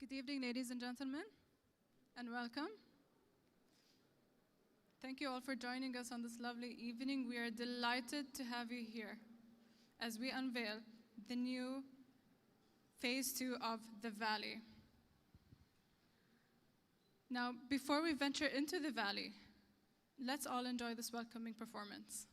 Good evening, ladies and gentlemen, and welcome. Thank you all for joining us on this lovely evening. We are delighted to have you here as we unveil the new Phase 2 of The Valley. Now, before we venture into the Valley, let's all enjoy this welcoming performance.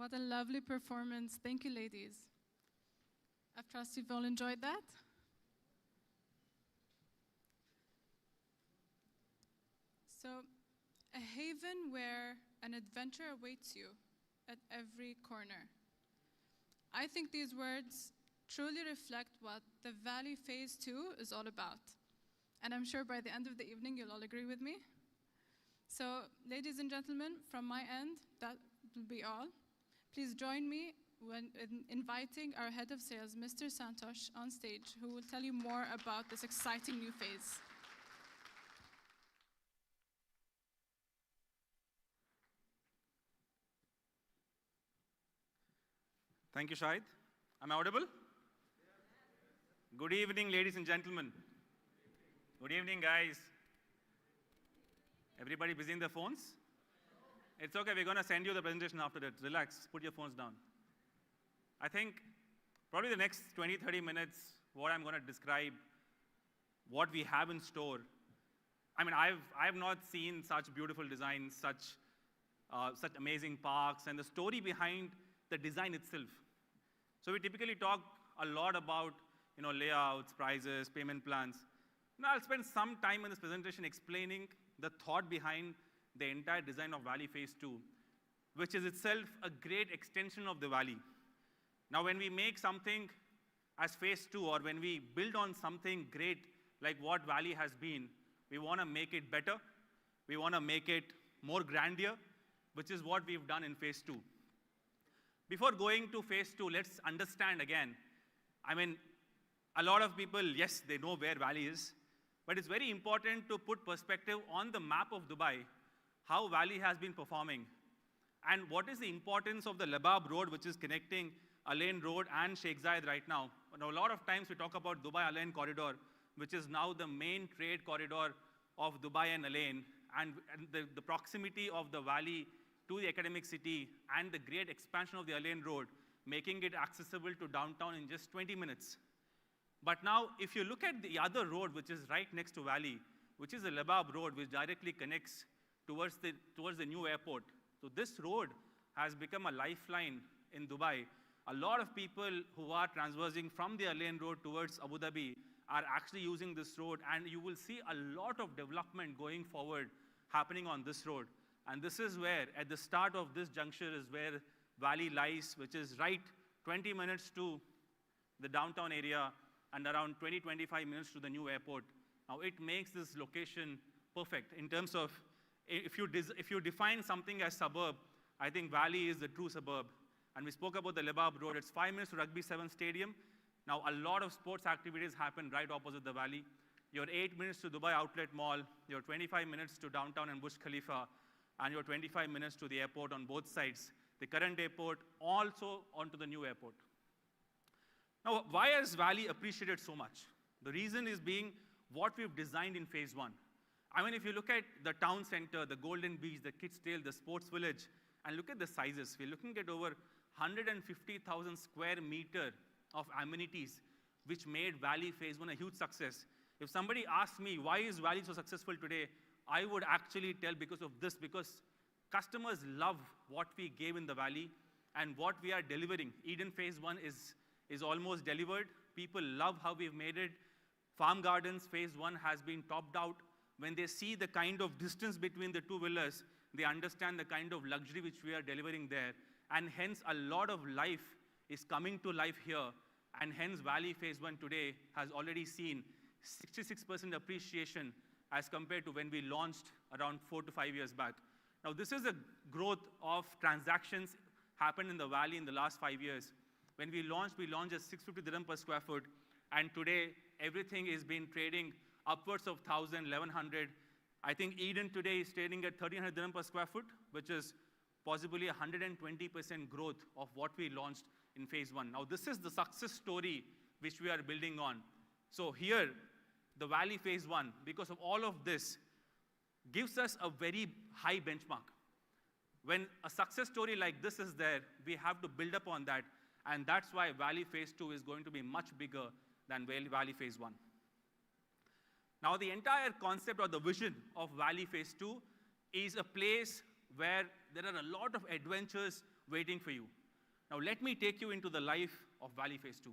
What a lovely performance. Thank you, ladies. I trust you've all enjoyed that. So, a haven where an adventure awaits you at every corner. I think these words truly reflect what the Valley Phase 2 is all about. And I'm sure by the end of the evening, you'll all agree with me. So, ladies and gentlemen, from my end, that will be all. Please join me in inviting our head of sales, Mr. Santosh, on stage, who will tell you more about this exciting new phase. Thank you, Shahid. Am I audible? Good evening, ladies and gentlemen. Good evening, guys. Everybody busy in their phones? It's okay, we're going to send you the presentation after that. Relax, put your phones down. I think probably the next 20, 30 minutes, what I'm going to describe, what we have in store. I mean, I've not seen such beautiful designs, such amazing parks, and the story behind the design itself. So we typically talk a lot about layouts, prices, payment plans. Now I'll spend some time in this presentation explaining the thought behind the entire design of Valley Phase 2, which is itself a great extension of the Valley. Now when we make something as Phase 2, or when we build on something great like what Valley has been, we want to make it better. We want to make it more grandeur, which is what we've done in Phase 2. Before going to Phase 2, let's understand again. I mean, a lot of people, yes, they know where Valley is, but it's very important to put perspective on the map of Dubai, how Valley has been performing, and what is the importance of the Lebab Road, which is connecting Al Ain Road and Sheikh Zayed right now. Now, a lot of times we talk about Dubai Al Ain Corridor, which is now the main trade corridor of Dubai and Al Ain, and the proximity of the Valley to the academic city and the great expansion of the Al Ain Road, making it accessible to downtown in just 20 minutes. But now, if you look at the other road, which is right next to Valley, which is the Lebab Road, which directly connects towards the new airport. So this road has become a lifeline in Dubai. A lot of people who are transversing from the Al Ain Road towards Abu Dhabi are actually using this road, and you will see a lot of development going forward happening on this road. And this is where, at the start of this juncture, is where Valley lies, which is right 20 minutes to the downtown area and around 20-25 minutes to the new airport. Now, it makes this location perfect in terms of, if you define something as suburb, I think Valley is the true suburb. And we spoke about the Lebab Road. It's 5 minutes to Rugby 7 Stadium. Now, a lot of sports activities happen right opposite the Valley. You're 8 minutes to Dubai Outlet Mall. You're 25 minutes to downtown and Burj Khalifa. And you're 25 minutes to the airport on both sides. The current airport, also onto the new airport. Now, why is Valley appreciated so much? The reason is being what we've designed in Phase 1. I mean, if you look at the town center, the Golden Beach, the Kids Trail, the Sports Village, and look at the sizes, we're looking at over 150,000 square meter of amenities, which made Valley Phase 1 a huge success. If somebody asks me, why is Valley so successful today, I would actually tell because of this, because customers love what we gave in the Valley and what we are delivering. Eden Phase 1 is almost delivered. People love how we've made it. Farm Gardens Phase 1 has been topped out. When they see the kind of distance between the two villas, they understand the kind of luxury which we are delivering there. And hence, a lot of life is coming to life here. And hence, Valley Phase 1 today has already seen 66% appreciation as compared to when we launched around 4 to 5 years back. Now, this is a growth of transactions happened in the Valley in the last 5 years. When we launched at 650 dirham per square foot, and today, everything is been trading upwards of 1,000, 1,100. I think Eden today is trading at 1,300 dirham per square foot, which is possibly 120% growth of what we launched in Phase 1. Now, this is the success story which we are building on. So here, the Valley Phase 1, because of all of this, gives us a very high benchmark. When a success story like this is there, we have to build up on that, and that's why Valley Phase 2 is going to be much bigger than Valley Phase 1. Now, the entire concept or the vision of Valley Phase 2 is a place where there are a lot of adventures waiting for you. Now let me take you into the life of Valley Phase 2.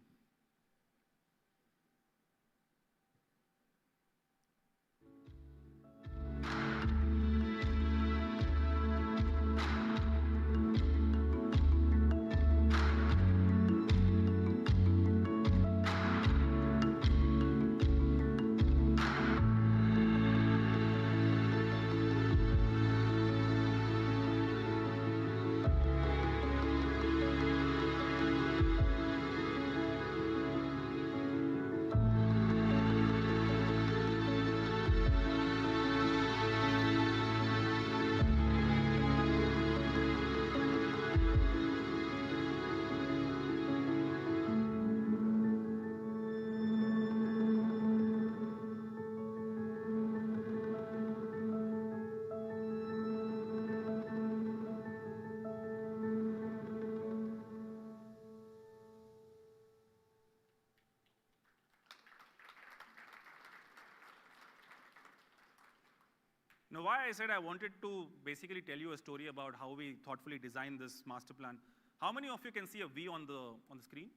Now, why I said I wanted to basically tell you a story about how we thoughtfully designed this master plan. How many of you can see a V on the screen?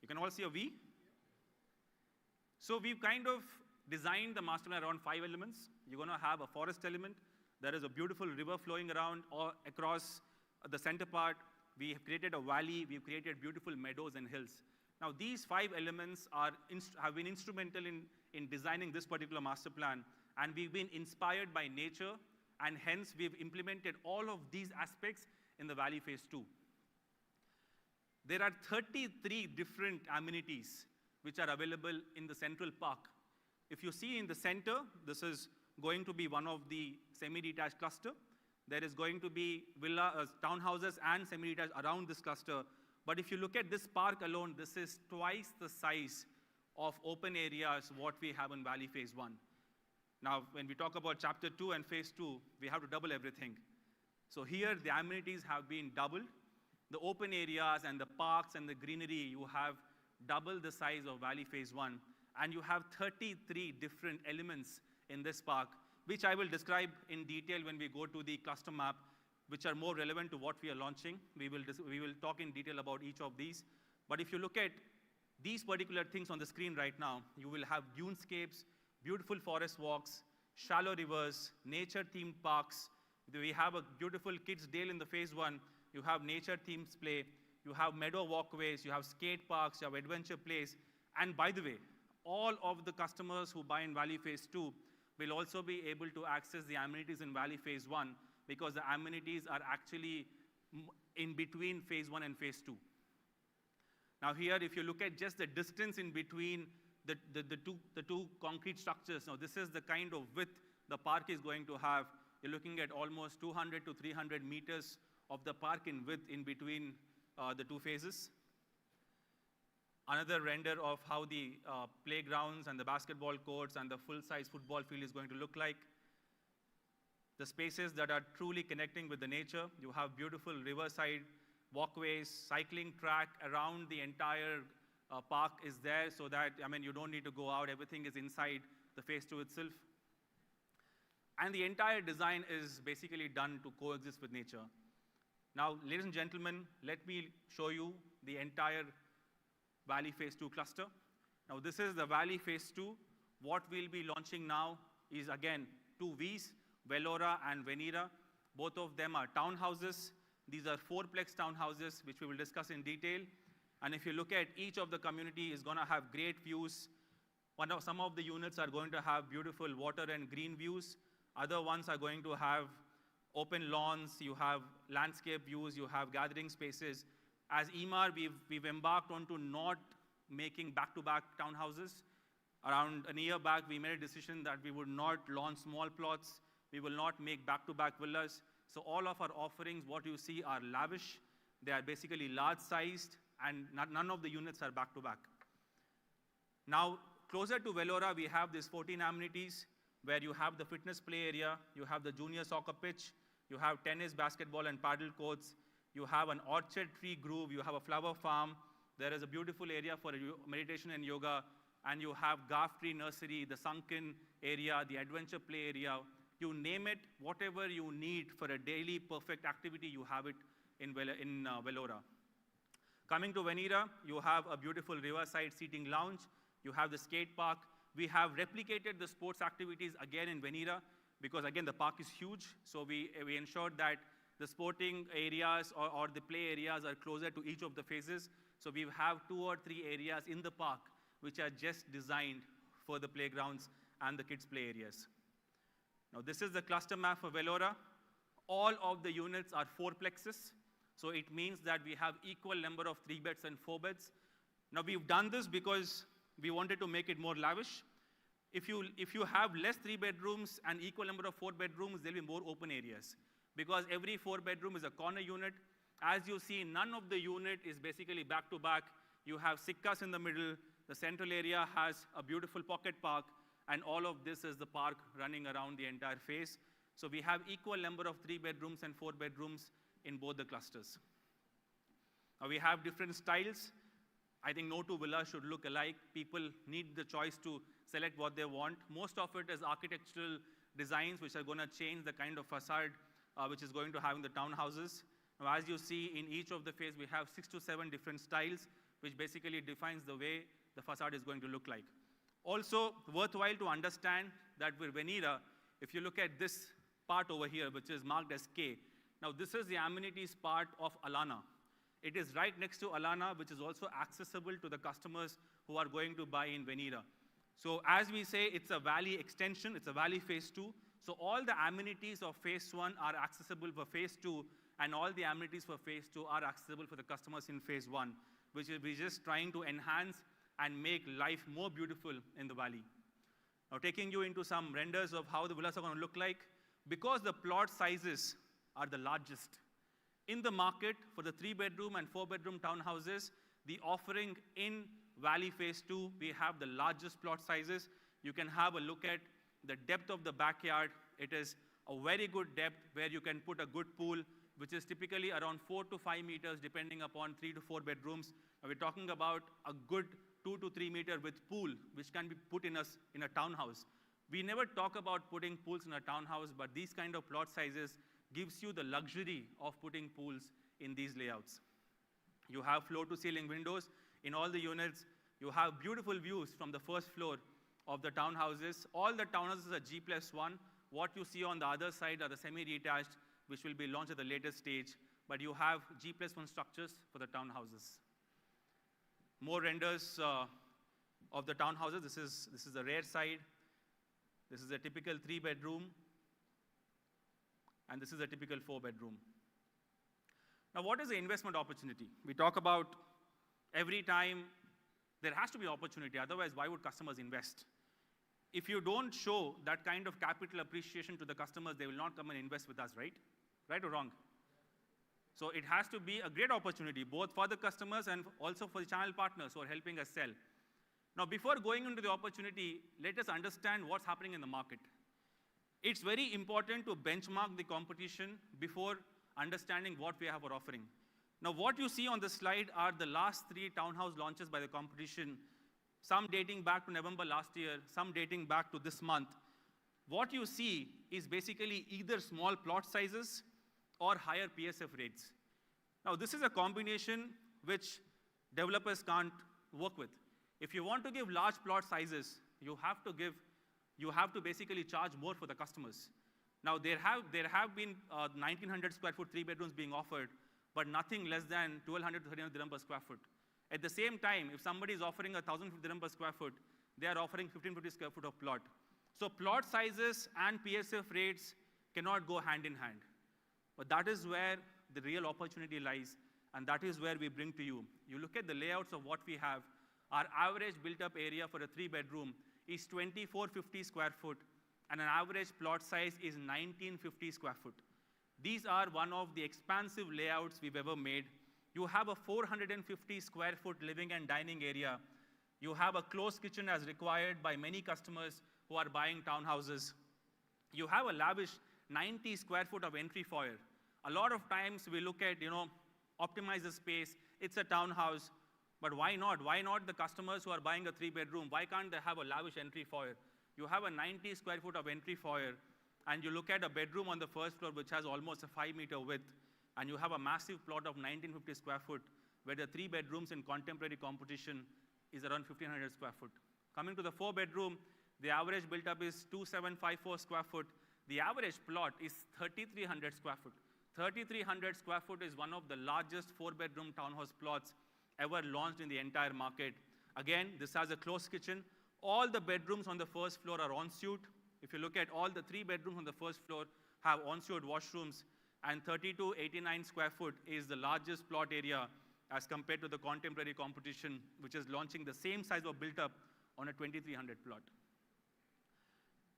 You can all see a V? So we've kind of designed the master plan around 5 elements. You're going to have a forest element. There is a beautiful river flowing around or across the center part. We have created a valley. We've created beautiful meadows and hills. Now, these 5 elements have been instrumental in designing this particular master plan. And we've been inspired by nature, and hence we've implemented all of these aspects in the Valley Phase 2. There are 33 different amenities which are available in the Central Park. If you see in the center, this is going to be one of the semi-detached cluster. There is going to be townhouses and semi-detached around this cluster. But if you look at this park alone, this is twice the size of open areas what we have in Valley Phase 1. Now, when we talk about Chapter 2 and Phase 2, we have to double everything. So here, the amenities have been doubled. The open areas and the parks and the greenery, you have double the size of Valley Phase 1. And you have 33 different elements in this park, which I will describe in detail when we go to the cluster map, which are more relevant to what we are launching. We will talk in detail about each of these. But if you look at these particular things on the screen right now, you will have dunescapes, beautiful forest walks, shallow rivers, nature-themed parks. We have a beautiful kids' dale in the Phase 1. You have nature-themed play. You have meadow walkways. You have skate parks. You have adventure plays. And by the way, all of the customers who buy in Valley Phase 2 will also be able to access the amenities in Valley Phase 1 because the amenities are actually in between Phase 1 and Phase 2. Now here, if you look at just the distance in between the two concrete structures. Now, this is the kind of width the park is going to have. You're looking at almost 200 to 300 meters of the park in width in between the two phases. Another render of how the playgrounds and the basketball courts and the full-size football field is going to look like. The spaces that are truly connecting with the nature. You have beautiful riverside walkways, cycling track around the entire park is there so that, you don't need to go out. Everything is inside the Phase 2 itself. And the entire design is basically done to coexist with nature. Now, ladies and gentlemen, let me show you the entire Valley Phase 2 cluster. Now, this is the Valley Phase 2. What we'll be launching now is, again, 2 Vs, Velora and Venera. Both of them are townhouses. These are 4-plex townhouses, which we will discuss in detail. And if you look at each of the community is going to have great views. Some of the units are going to have beautiful water and green views. Other ones are going to have open lawns. You have landscape views. You have gathering spaces. As Emaar, we've embarked onto not making back-to-back townhouses. Around a year back, we made a decision that we would not launch small plots. We will not make back-to-back villas. So all of our offerings, what you see, are lavish. They are basically large-sized, and none of the units are back-to-back. Now, closer to Velora, we have these 14 amenities where you have the fitness play area, you have the junior soccer pitch, you have tennis, basketball, and paddle courts, you have an orchard tree grove, you have a flower farm, there is a beautiful area for meditation and yoga, and you have Garf Tree Nursery, the sunken area, the adventure play area. You name it, whatever you need for a daily perfect activity, you have it in Velora. Coming to Venira, you have a beautiful riverside seating lounge. You have the skate park. We have replicated the sports activities again in Venira because, again, the park is huge. So we ensured that the sporting areas or the play areas are closer to each of the phases. So we have 2 or 3 areas in the park which are just designed for the playgrounds and the kids' play areas. Now, this is the cluster map for Velora. All of the units are 4-plexes. So it means that we have equal number of 3 beds and 4 beds. Now, we've done this because we wanted to make it more lavish. If you have less 3 bedrooms and equal number of 4 bedrooms, there'll be more open areas. Because every 4 bedroom is a corner unit. As you see, none of the unit is basically back to back. You have Sikkas in the middle. The central area has a beautiful pocket park. And all of this is the park running around the entire phase. So we have equal number of 3 bedrooms and 4 bedrooms in both the clusters. Now we have different styles. I think no two villas should look alike. People need the choice to select what they want. Most of it is architectural designs which are going to change the kind of facade which is going to have in the townhouses. Now, as you see in each of the phase, we have 6 to 7 different styles, which basically defines the way the facade is going to look like. Also, worthwhile to understand that with Venira, if you look at this part over here, which is marked as K, now this is the amenities part of Alana. It is right next to Alana, which is also accessible to the customers who are going to buy in Venira. So as we say, it's a valley extension, it's a valley phase 2. So all the amenities of phase 1 are accessible for phase 2, and all the amenities for phase 2 are accessible for the customers in phase 1, which is we're just trying to enhance and make life more beautiful in the valley. Now taking you into some renders of how the villas are going to look like, because the plot sizes are the largest. In the market, for the 3-bedroom and 4-bedroom townhouses, the offering in Valley Phase 2, we have the largest plot sizes. You can have a look at the depth of the backyard. It is a very good depth where you can put a good pool, which is typically around 4 to 5 meters, depending upon 3 to 4 bedrooms. Now, we're talking about a good 2 to 3 meter with pool, which can be put in a townhouse. We never talk about putting pools in a townhouse, but these kind of plot sizes gives you the luxury of putting pools in these layouts. You have floor-to-ceiling windows in all the units. You have beautiful views from the first floor of the townhouses. All the townhouses are G+1. What you see on the other side are the semi-detached, which will be launched at the later stage. But you have G+1 structures for the townhouses. More renders of the townhouses. This is the rear side. This is a typical 3-bedroom. And this is a typical 4-bedroom. Now, what is the investment opportunity? We talk about every time there has to be opportunity, otherwise why would customers invest? If you don't show that kind of capital appreciation to the customers, they will not come and invest with us, right? Right or wrong? So it has to be a great opportunity, both for the customers and also for the channel partners who are helping us sell. Now, before going into the opportunity, let us understand what's happening in the market. It's very important to benchmark the competition before understanding what we have for offering. Now, what you see on the slide are the last 3 townhouse launches by the competition, some dating back to November last year, some dating back to this month. What you see is basically either small plot sizes or higher PSF rates. Now, this is a combination which developers can't work with. If you want to give large plot sizes, you have to basically charge more for the customers. Now, there have been 1,900 square foot 3 bedrooms being offered, but nothing less than 1,200 to 1,300 dirham per square foot. At the same time, if somebody is offering 1,050 dirham per square foot, they are offering 1,550 square foot of plot. So plot sizes and PSF rates cannot go hand in hand. But that is where the real opportunity lies, and that is where we bring to you. You look at the layouts of what we have. Our average built-up area for a 3-bedroom is 2,450 square foot, and an average plot size is 1,950 square foot. These are one of the expansive layouts we've ever made. You have a 450 square foot living and dining area. You have a closed kitchen as required by many customers who are buying townhouses. You have a lavish 90 square foot of entry foyer. A lot of times we look at, optimize the space. It's a townhouse, but why not? Why not the customers who are buying a 3-bedroom? Why can't they have a lavish entry foyer? You have a 90 square foot of entry foyer, and you look at a bedroom on the first floor which has almost a 5-meter width. and you have a massive plot of 1950 square foot, where the 3 bedrooms in contemporary competition is around 1500 square foot. Coming to the 4 bedroom, the average built up is 2754 square foot. The average plot is 3300 square foot. 3300 square foot is one of the largest 4 bedroom townhouse plots ever launched in the entire market. Again, this has a closed kitchen. All the bedrooms on the first floor are ensuite. If you look at all the 3 bedrooms on the first floor have ensuite washrooms, and 3289 square foot is the largest plot area as compared to the contemporary competition, which is launching the same size of built up on a 2300 plot.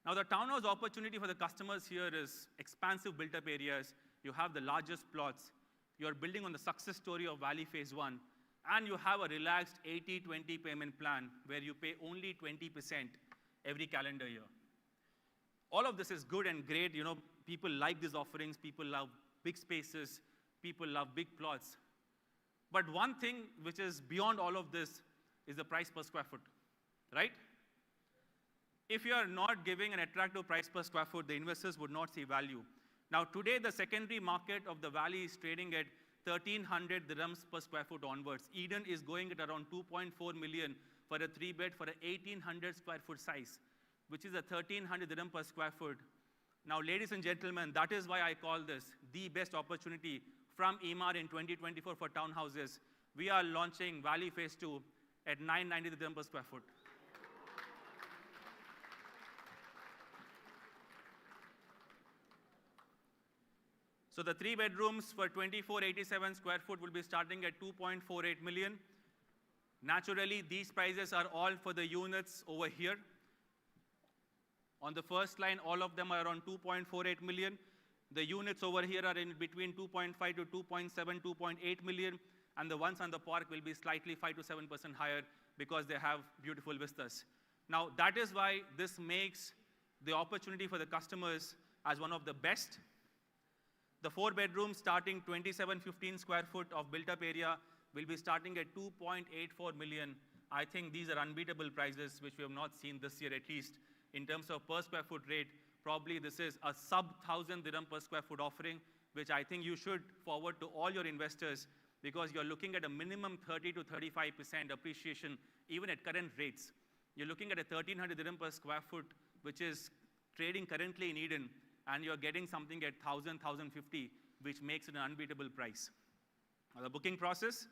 Now, the townhouse opportunity for the customers here is expansive built up areas. You have the largest plots. You are building on the success story of Valley Phase 1, and you have a relaxed 80-20 payment plan where you pay only 20% every calendar year. All of this is good and great. You know, people like these offerings. People love big spaces. People love big plots. But one thing which is beyond all of this is the price per square foot, right? If you are not giving an attractive price per square foot, the investors would not see value. Now, today, the secondary market of the Valley is trading at 1,300 dirhams per square foot onwards. Eden is going at around 2.4 million for a 3-bed for an 1,800 square foot size, which is a 1,300 dirham per square foot. Now, ladies and gentlemen, that is why I call this the best opportunity from Emaar in 2024 for townhouses. We are launching Valley Phase 2 at 990 dirham per square foot. So the 3 bedrooms for 2487 square foot will be starting at 2.48 million. Naturally, these prices are all for the units over here. On the first line, all of them are around 2.48 million. The units over here are in between 2.5 to 2.7, 2.8 million. And the ones on the park will be slightly 5 to 7% higher because they have beautiful vistas. Now, that is why this makes the opportunity for the customers as one of the best. The 4 bedrooms starting 2715 square foot of built up area will be starting at 2.84 million. I think these are unbeatable prices which we have not seen this year, at least in terms of per square foot rate. Probably this is a sub 1000 dirham per square foot offering, which I think you should forward to all your investors, because you're looking at a minimum 30 to 35% appreciation even at current rates. You're looking at a 1300 dirham per square foot, which is trading currently in Eden, and you're getting something at 1000, 1050, which makes it an unbeatable price. Now, the booking process,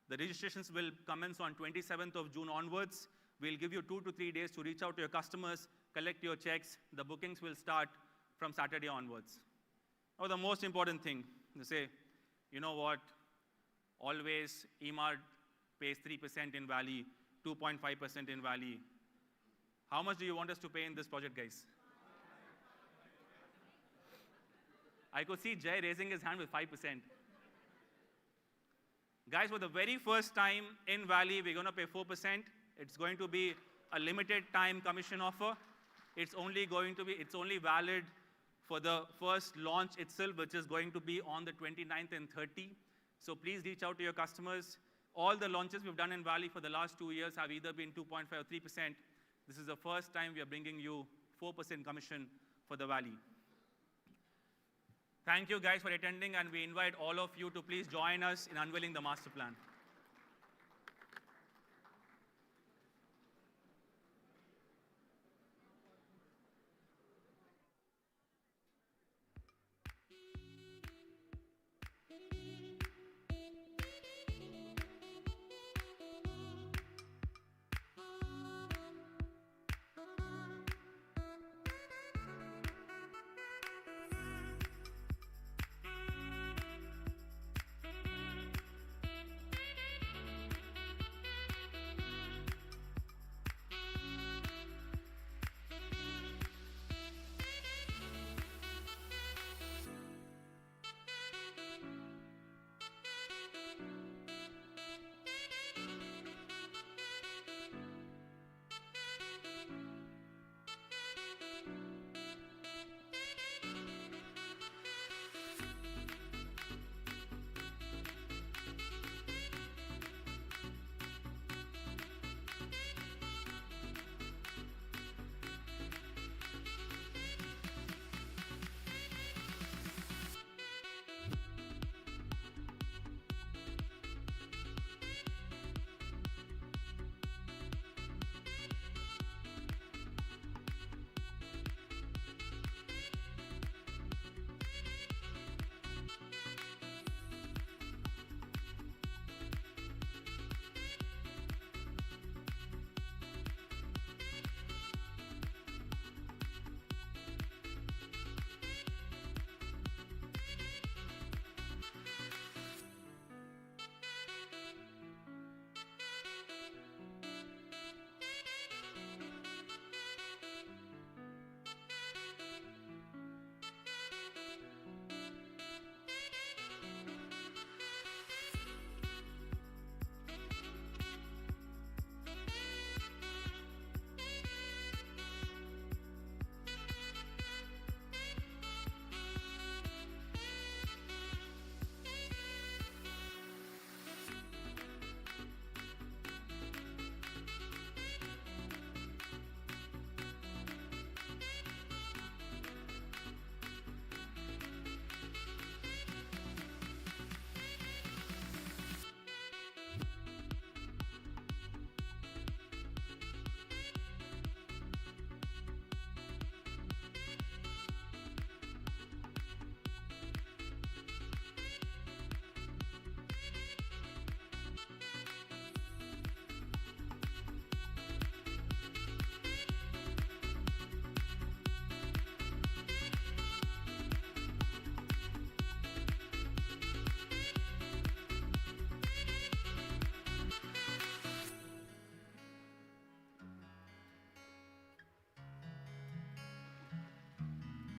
the registrations will commence on 27th of June onwards. We'll give you 2 to 3 days to reach out to your customers, collect your checks. The bookings will start from Saturday onwards. Now, the most important thing, they say, you know what, always Emaar pays 3% in Valley, 2.5% in Valley. How much do you want us to pay in this project, guys? I could see Jay raising his hand with 5%. Guys, for the very first time in Valley, we're going to pay 4%. It's going to be a limited time commission offer. It's only valid for the first launch itself, which is going to be on the 29th and 30th. So please reach out to your customers. All the launches we've done in Valley for the last 2 years have either been 2.5 or 3%. This is the first time we are bringing you 4% commission for the Valley. Thank you guys for attending, and we invite all of you to please join us in unveiling the master plan.